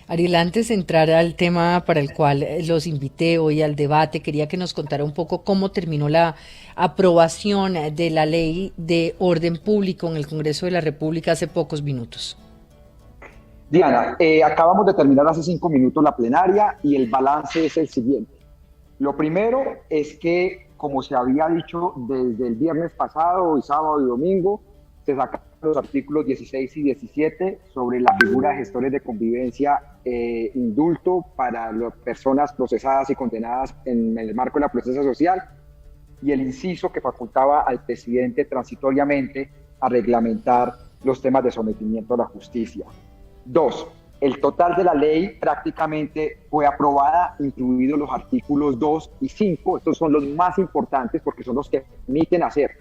Ariel, antes de entrar al tema para el cual los invité hoy al debate, quería que nos contara un poco cómo terminó la aprobación de la ley de orden público en el Congreso de la República hace pocos minutos. Diana, acabamos de terminar hace 5 minutos la plenaria y el balance es el siguiente. Lo primero es que, como se había dicho desde el viernes pasado, y sábado y domingo, se sacaron los artículos 16 y 17 sobre la figura de gestores de convivencia, indulto para las personas procesadas y condenadas en el marco de la procesa social, y el inciso que facultaba al presidente transitoriamente a reglamentar los temas de sometimiento a la justicia. Dos, el total de la ley prácticamente fue aprobada, incluidos los artículos 2 y 5. Estos son los más importantes porque son los que permiten hacer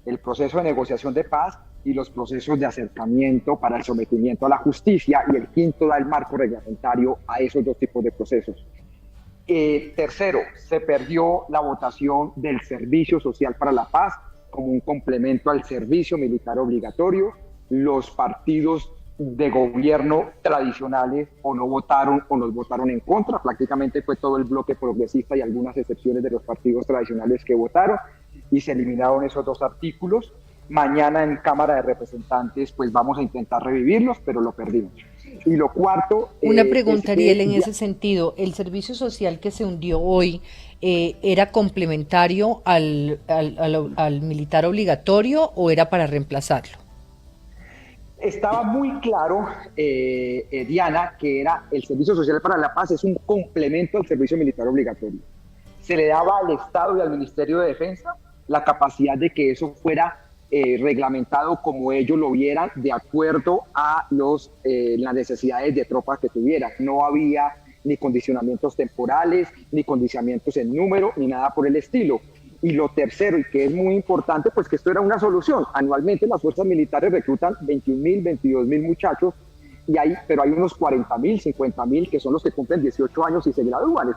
el proceso de negociación de paz y los procesos de acercamiento para el sometimiento a la justicia, y el quinto da el marco reglamentario a esos dos tipos de procesos. Tercero, se perdió la votación del Servicio Social para la Paz como un complemento al servicio militar obligatorio. Los partidos de gobierno tradicionales o no votaron o nos votaron en contra. Prácticamente fue todo el bloque progresista y algunas excepciones de los partidos tradicionales que votaron, y se eliminaron esos dos artículos. Mañana en Cámara de Representantes pues vamos a intentar revivirlos, pero lo perdimos. Y lo cuarto Una es pregunta, Ariel, que en ese sentido, ¿el servicio social que se hundió hoy era complementario al militar obligatorio o era para reemplazarlo? estaba muy claro, Diana, que era el Servicio Social para la Paz, es un complemento al servicio militar obligatorio. Se le daba al Estado y al Ministerio de Defensa la capacidad de que eso fuera reglamentado como ellos lo vieran, de acuerdo a las necesidades de tropas que tuvieran. No había ni condicionamientos temporales, ni condicionamientos en número, ni nada por el estilo. Y lo tercero, y que es muy importante, pues que esto era una solución. Anualmente las fuerzas militares reclutan 21.000, 22.000 muchachos, pero hay unos 40.000, 50.000 que son los que cumplen 18 años y se gradúan.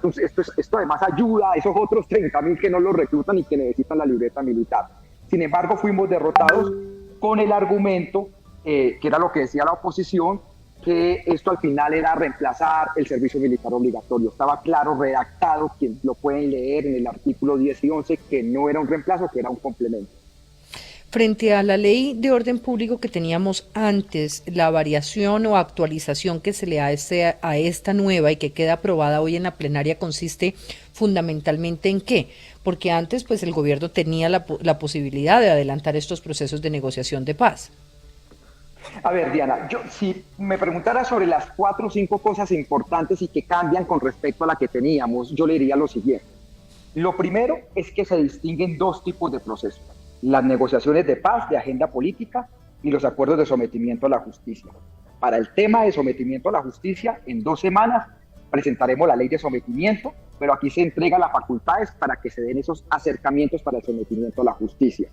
Esto además ayuda a esos otros 30.000 que no los reclutan y que necesitan la libreta militar. Sin embargo, fuimos derrotados con el argumento, que era lo que decía la oposición, que esto al final era reemplazar el servicio militar obligatorio. Estaba claro, redactado, quien lo pueden leer en el artículo 10 y 11, que no era un reemplazo, que era un complemento. Frente a la ley de orden público que teníamos antes, la variación o actualización que se le hace a esta nueva y que queda aprobada hoy en la plenaria consiste fundamentalmente en qué, porque antes pues el gobierno tenía la posibilidad de adelantar estos procesos de negociación de paz. A ver, Diana, si me preguntara sobre las 4 o 5 cosas importantes y que cambian con respecto a la que teníamos, yo le diría lo siguiente. Lo primero es que se distinguen dos tipos de procesos: las negociaciones de paz de agenda política y los acuerdos de sometimiento a la justicia. Para el tema de sometimiento a la justicia, en 2 semanas presentaremos la ley de sometimiento, pero aquí se entrega las facultades para que se den esos acercamientos para el sometimiento a la justicia.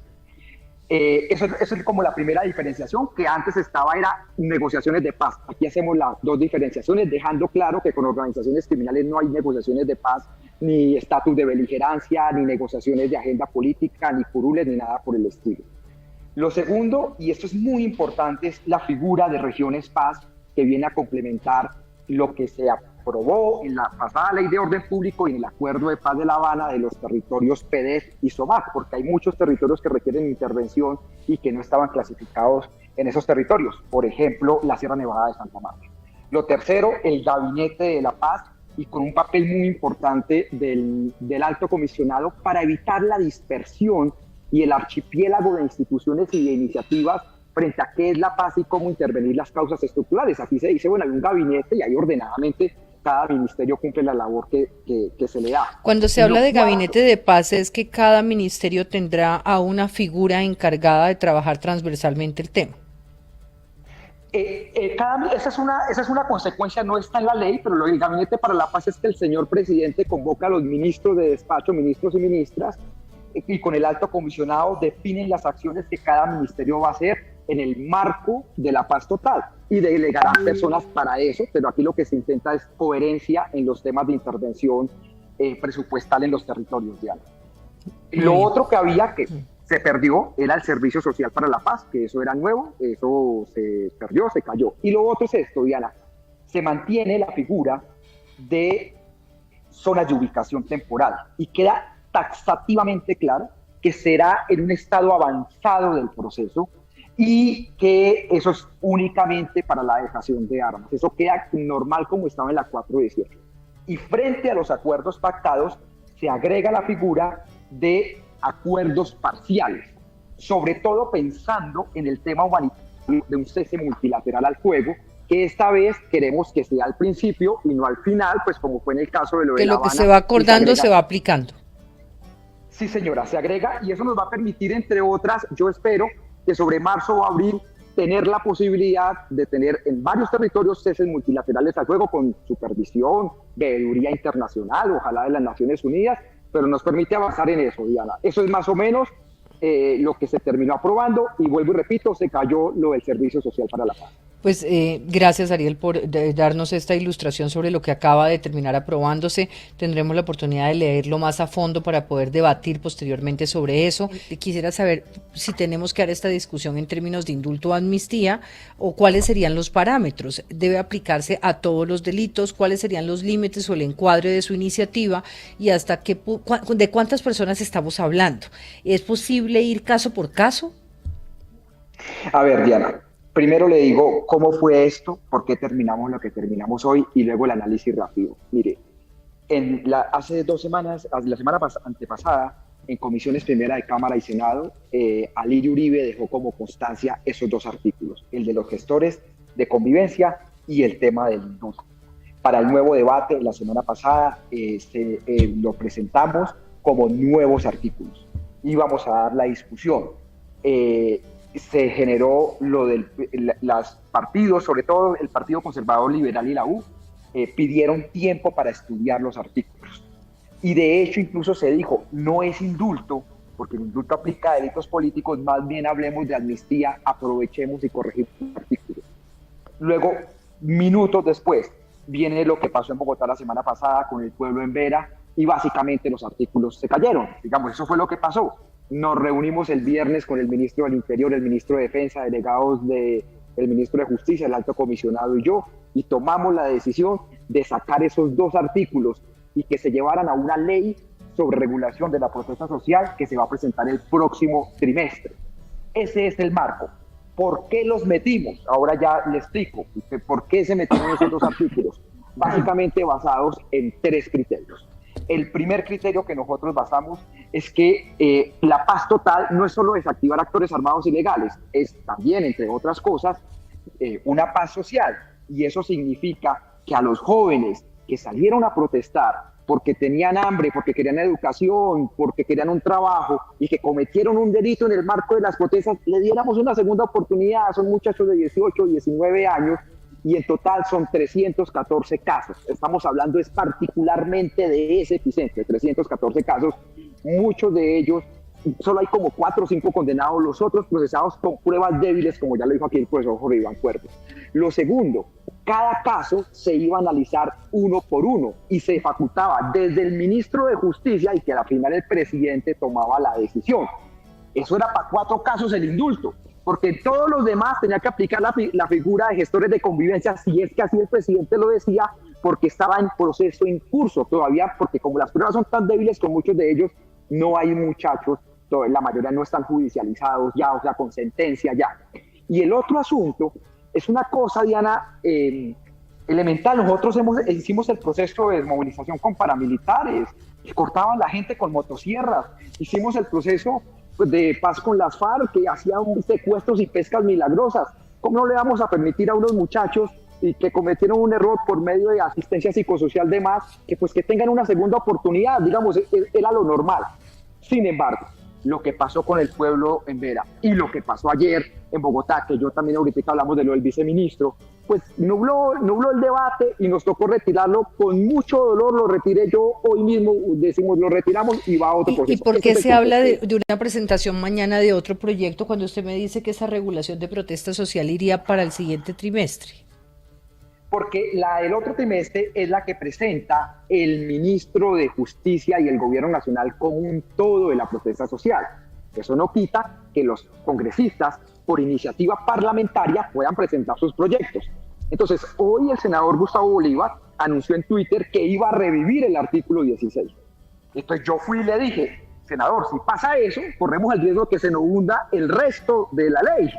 Eso es como la primera diferenciación, que antes era negociaciones de paz. Aquí hacemos las dos diferenciaciones, dejando claro que con organizaciones criminales no hay negociaciones de paz, ni estatus de beligerancia, ni negociaciones de agenda política, ni curules, ni nada por el estilo. Lo segundo, y esto es muy importante, es la figura de regiones paz, que viene a complementar lo que se aprobó en la pasada ley de orden público y en el acuerdo de paz de La Habana de los territorios PEDEF y SOMAC, porque hay muchos territorios que requieren intervención y que no estaban clasificados en esos territorios, por ejemplo, la Sierra Nevada de Santa Marta. Lo tercero, el Gabinete de la Paz, y con un papel muy importante del alto comisionado para evitar la dispersión y el archipiélago de instituciones y de iniciativas frente a qué es la paz y cómo intervenir las causas estructurales. Aquí se dice, bueno, hay un gabinete y ahí ordenadamente cada ministerio cumple la labor que se le da. Cuando se Y habla lo de cuarto, gabinete de paz es que cada ministerio tendrá a una figura encargada de trabajar transversalmente el tema. esa es una consecuencia, no está en la ley, pero el Gabinete para la Paz es que el señor presidente convoca a los ministros de despacho, ministros y ministras, y con el alto comisionado definen las acciones que cada ministerio va a hacer en el marco de la paz total, y delegarán personas para eso, pero aquí lo que se intenta es coherencia en los temas de intervención presupuestal en los territorios, Diana. Muy Lo bien. otro que había que se perdió era el Servicio Social para la Paz, que eso era nuevo, eso se perdió, se cayó. Y lo otro es esto, Diana, se mantiene la figura de zonas de ubicación temporal y queda taxativamente claro que será en un estado avanzado del proceso y que eso es únicamente para la dejación de armas. Eso queda normal como estaba en la 418. Y frente a los acuerdos pactados se agrega la figura de acuerdos parciales, sobre todo pensando en el tema humanitario de un cese multilateral al fuego, que esta vez queremos que sea al principio y no al final, pues como fue en el caso de lo de La lo que Habana. se va acordando se va aplicando. Sí, señora, se agrega y eso nos va a permitir, entre otras, yo espero que sobre marzo o abril tener la posibilidad de tener en varios territorios ceses multilaterales al fuego con supervisión, veeduría internacional, ojalá de las Naciones Unidas, pero nos permite avanzar en eso, Diana. Eso es más o menos lo que se terminó aprobando y vuelvo y repito, se cayó lo del Servicio Social para la Paz. Pues gracias, Ariel, por darnos esta ilustración sobre lo que acaba de terminar aprobándose. Tendremos la oportunidad de leerlo más a fondo para poder debatir posteriormente sobre eso. Quisiera saber si tenemos que dar esta discusión en términos de indulto o amnistía o cuáles serían los parámetros. ¿Debe aplicarse a todos los delitos? ¿Cuáles serían los límites o el encuadre de su iniciativa? ¿Y hasta de cuántas personas estamos hablando? ¿Es posible ir caso por caso? A ver, Diana. Primero le digo cómo fue esto, por qué terminamos lo que terminamos hoy y luego el análisis rápido. Mire, hace 2 semanas, la semana antepasada, en comisiones primera de Cámara y Senado, Alirio Uribe dejó como constancia esos 2 artículos, el de los gestores de convivencia y el tema del indulto. Para el nuevo debate, la semana pasada, lo presentamos como nuevos artículos. Íbamos a dar la discusión. Se generó lo de los partidos, sobre todo el Partido Conservador Liberal y la U, pidieron tiempo para estudiar los artículos. Y de hecho incluso se dijo, no es indulto, porque el indulto aplica a delitos políticos, más bien hablemos de amnistía, aprovechemos y corregimos los artículos. Luego, minutos después, viene lo que pasó en Bogotá la semana pasada con el pueblo en Vera, y básicamente los artículos se cayeron. Digamos, eso fue lo que pasó. Nos reunimos el viernes con el ministro del Interior, el ministro de Defensa, delegados del ministro de Justicia, el alto comisionado y yo, y tomamos la decisión de sacar esos 2 artículos y que se llevaran a una ley sobre regulación de la protesta social que se va a presentar el próximo trimestre. Ese es el marco. ¿Por qué los metimos? Ahora ya le explico por qué se metieron esos 2 artículos. Básicamente basados en 3 criterios. El primer criterio que nosotros basamos es que la paz total no es solo desactivar actores armados ilegales, es también, entre otras cosas, una paz social. Y eso significa que a los jóvenes que salieron a protestar porque tenían hambre, porque querían educación, porque querían un trabajo y que cometieron un delito en el marco de las protestas, le diéramos una segunda oportunidad. Son muchachos de 18, 19 años y en total son 314 casos. Estamos hablando es particularmente de ese epicentro, 314 casos, muchos de ellos, solo hay como 4 o 5 condenados, los otros procesados con pruebas débiles, como ya lo dijo aquí el profesor Jorge Iván Cuervo. Lo segundo, cada caso se iba a analizar uno por uno y se facultaba desde el ministro de Justicia y que al final el presidente tomaba la decisión. Eso era para 4 casos el indulto, porque todos los demás tenía que aplicar la figura de gestores de convivencia, si es que así el presidente lo decía, porque estaba en proceso en curso todavía, porque como las pruebas son tan débiles con muchos de ellos, no hay muchachos, la mayoría no están judicializados ya, o sea, con sentencia ya. Y el otro asunto es una cosa, Diana, elemental. Nosotros hicimos el proceso de desmovilización con paramilitares, que cortaban la gente con motosierras. Hicimos el proceso de paz con las FARC, que hacían secuestros y pescas milagrosas. ¿Cómo no le vamos a permitir a unos muchachos y que cometieron un error por medio de asistencia psicosocial de más, que pues que tengan una segunda oportunidad? Digamos, era lo normal. Sin embargo, lo que pasó con el pueblo en Vera y lo que pasó ayer en Bogotá, que yo también ahorita hablamos de lo del viceministro, pues nubló el debate y nos tocó retirarlo con mucho dolor. Lo retiré yo hoy mismo, decimos, lo retiramos y va a otro proceso. ¿Y por qué se habla de una presentación mañana de otro proyecto cuando usted me dice que esa regulación de protesta social iría para el siguiente trimestre? Porque la del otro trimestre es la que presenta el ministro de Justicia y el gobierno nacional con un todo de la protesta social. Eso no quita que los congresistas, por iniciativa parlamentaria, puedan presentar sus proyectos. Entonces, hoy el senador Gustavo Bolívar anunció en Twitter que iba a revivir el artículo 16. Entonces yo fui y le dije, senador, si pasa eso, corremos el riesgo de que se nos hunda el resto de la ley.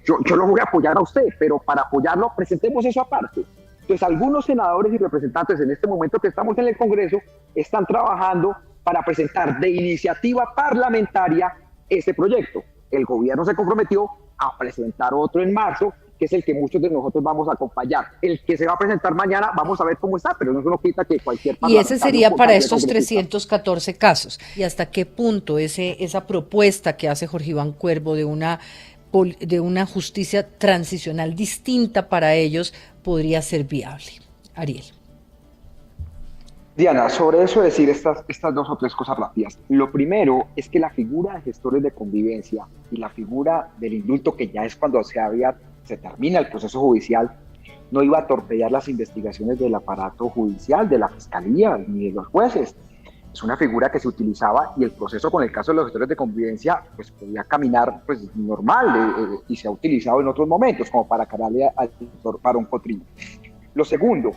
Yo lo voy a apoyar a usted, pero para apoyarlo presentemos eso aparte. Entonces algunos senadores y representantes en este momento que estamos en el Congreso están trabajando para presentar de iniciativa parlamentaria ese proyecto. El gobierno se comprometió a presentar otro en marzo, que es el que muchos de nosotros vamos a acompañar. El que se va a presentar mañana, vamos a ver cómo está, pero no quita que cualquier Y ese sería para estos 314 casos. ¿Y hasta qué punto esa propuesta que hace Jorge Iván Cuervo de una justicia transicional distinta para ellos podría ser viable? Ariel. Diana, sobre eso decir estas dos o tres cosas rápidas. Lo primero es que la figura de gestores de convivencia y la figura del indulto, que ya es cuando se termina el proceso judicial, no iba a torpedear las investigaciones del aparato judicial, de la fiscalía ni de los jueces. Es una figura que se utilizaba y el proceso con el caso de los gestores de convivencia pues podía caminar pues normal y se ha utilizado en otros momentos como para cargarle al doctor Barón Cotrino. Lo segundo,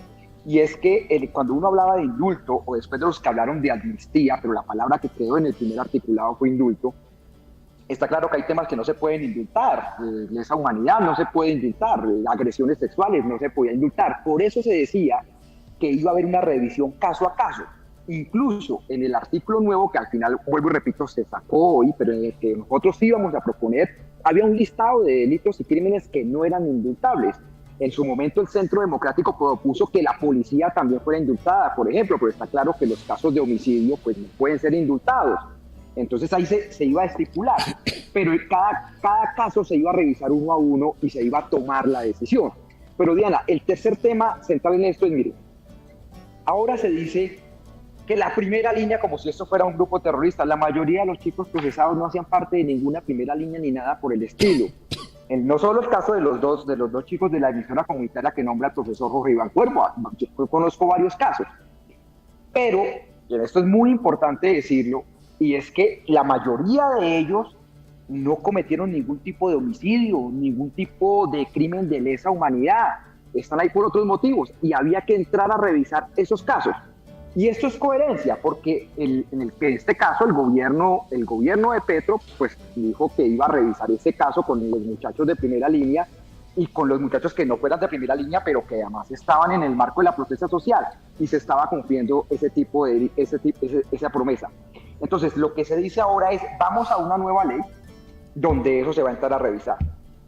y es que cuando uno hablaba de indulto o después de los que hablaron de amnistía, pero la palabra que quedó en el primer articulado fue indulto, está claro que hay temas que no se pueden indultar, lesa humanidad no se puede indultar, agresiones sexuales no se podía indultar. Por eso se decía que iba a haber una revisión caso a caso. Incluso en el artículo nuevo, que al final, vuelvo y repito, se sacó hoy, pero en el que nosotros íbamos a proponer, había un listado de delitos y crímenes que no eran indultables. En su momento el Centro Democrático propuso que la policía también fuera indultada, por ejemplo, pero está claro que los casos de homicidio pues no pueden ser indultados. Entonces ahí se iba a estipular, pero cada caso se iba a revisar uno a uno y se iba a tomar la decisión. Pero Diana, el tercer tema central en esto es, mire, ahora se dice que la primera línea, como si esto fuera un grupo terrorista, la mayoría de los chicos procesados no hacían parte de ninguna primera línea ni nada por el estilo. No solo el caso de los dos chicos de la emisora comunitaria que nombra el profesor Jorge Iván Cuervo, yo conozco varios casos, pero, y esto es muy importante decirlo, y es que la mayoría de ellos no cometieron ningún tipo de homicidio, ningún tipo de crimen de lesa humanidad, están ahí por otros motivos, y había que entrar a revisar esos casos. Y esto es coherencia, porque en este caso el gobierno de Petro pues dijo que iba a revisar ese caso con los muchachos de primera línea y con los muchachos que no fueran de primera línea, pero que además estaban en el marco de la protesta social y se estaba cumpliendo esa promesa. Entonces, lo que se dice ahora es, vamos a una nueva ley donde eso se va a entrar a revisar.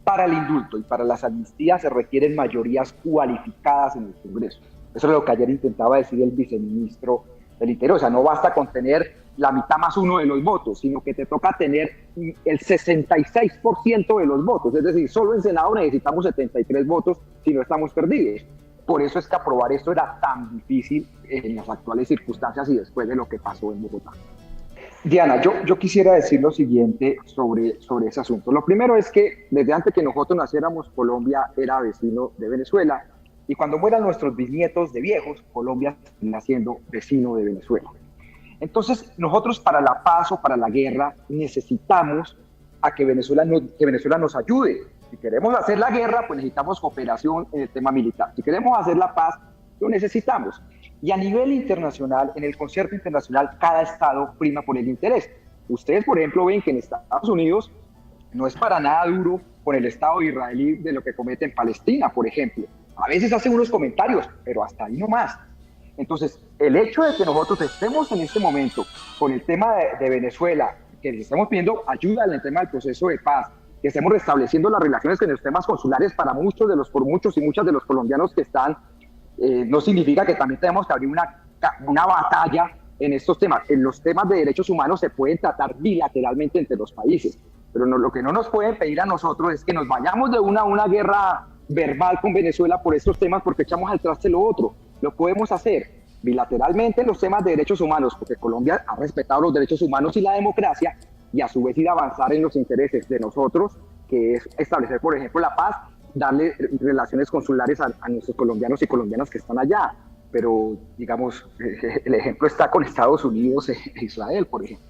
Para el indulto y para las amnistías se requieren mayorías cualificadas en el Congreso. Eso es lo que ayer intentaba decir el viceministro del Interior. O sea, no basta con tener la mitad más uno de los votos, sino que te toca tener el 66% de los votos. Es decir, solo en Senado necesitamos 73 votos si no estamos perdidos. Por eso es que aprobar esto era tan difícil en las actuales circunstancias y después de lo que pasó en Bogotá. Diana, yo quisiera decir lo siguiente sobre ese asunto. Lo primero es que desde antes que nosotros naciéramos, Colombia era vecino de Venezuela. Y cuando mueran nuestros bisnietos de viejos, Colombia sigue siendo vecino de Venezuela. Entonces, nosotros para la paz o para la guerra necesitamos a que Venezuela nos ayude. Si queremos hacer la guerra, pues necesitamos cooperación en el tema militar. Si queremos hacer la paz, lo necesitamos. Y a nivel internacional, en el concierto internacional, cada estado prima por el interés. Ustedes, por ejemplo, ven que en Estados Unidos no es para nada duro con el Estado israelí de lo que comete en Palestina, por ejemplo. A veces hacen unos comentarios, pero hasta ahí no más. Entonces, el hecho de que nosotros estemos en este momento con el tema de Venezuela, que les estemos pidiendo ayuda en el tema del proceso de paz, que estemos restableciendo las relaciones con los temas consulares para muchos y muchas de los colombianos que están, no significa que también tenemos que abrir una batalla en estos temas. En los temas de derechos humanos se pueden tratar bilateralmente entre los países, pero lo que no nos pueden pedir a nosotros es que nos vayamos de una guerra verbal con Venezuela por estos temas porque echamos al traste lo otro. Lo podemos hacer bilateralmente en los temas de derechos humanos, porque Colombia ha respetado los derechos humanos y la democracia, y a su vez ir a avanzar en los intereses de nosotros, que es establecer, por ejemplo, la paz, darle relaciones consulares a nuestros colombianos y colombianas que están allá. Pero, digamos, el ejemplo está con Estados Unidos e Israel, por ejemplo.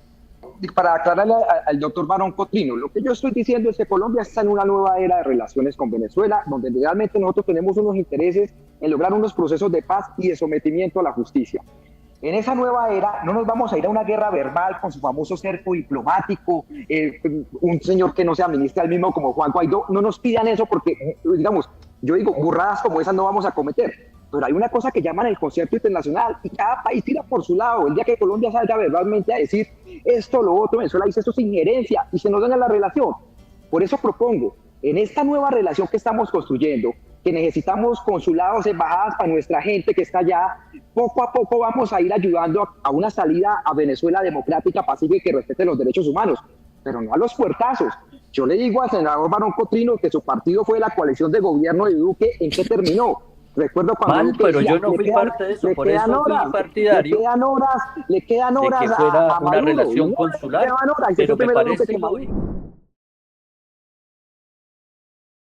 para aclararle al doctor Barón Cotrino, lo que yo estoy diciendo es que Colombia está en una nueva era de relaciones con Venezuela, donde realmente nosotros tenemos unos intereses en lograr unos procesos de paz y de sometimiento a la justicia. En esa nueva era no nos vamos a ir a una guerra verbal con su famoso cerco diplomático, un señor que no se administra el mismo como Juan Guaidó. No nos pidan eso porque, digamos, yo digo, burradas como esas no vamos a cometer. Pero hay una cosa que llaman el concierto internacional y cada país tira por su lado. El día que Colombia salga verbalmente a decir esto, lo otro, Venezuela dice esto es injerencia y se nos daña la relación. Por eso propongo, en esta nueva relación que estamos construyendo, que necesitamos consulados, embajadas para nuestra gente que está allá, poco a poco vamos a ir ayudando a una salida a Venezuela democrática, pacífica y que respete los derechos humanos, pero no a los puertazos. Yo le digo al senador Barón Cotrino que su partido fue la coalición de gobierno de Duque, ¿en qué terminó? Recuerdo cuando pero decía, yo no fui parte de eso, por eso fui partidario le quedan horas de que fuera a una relación consular, pero me parece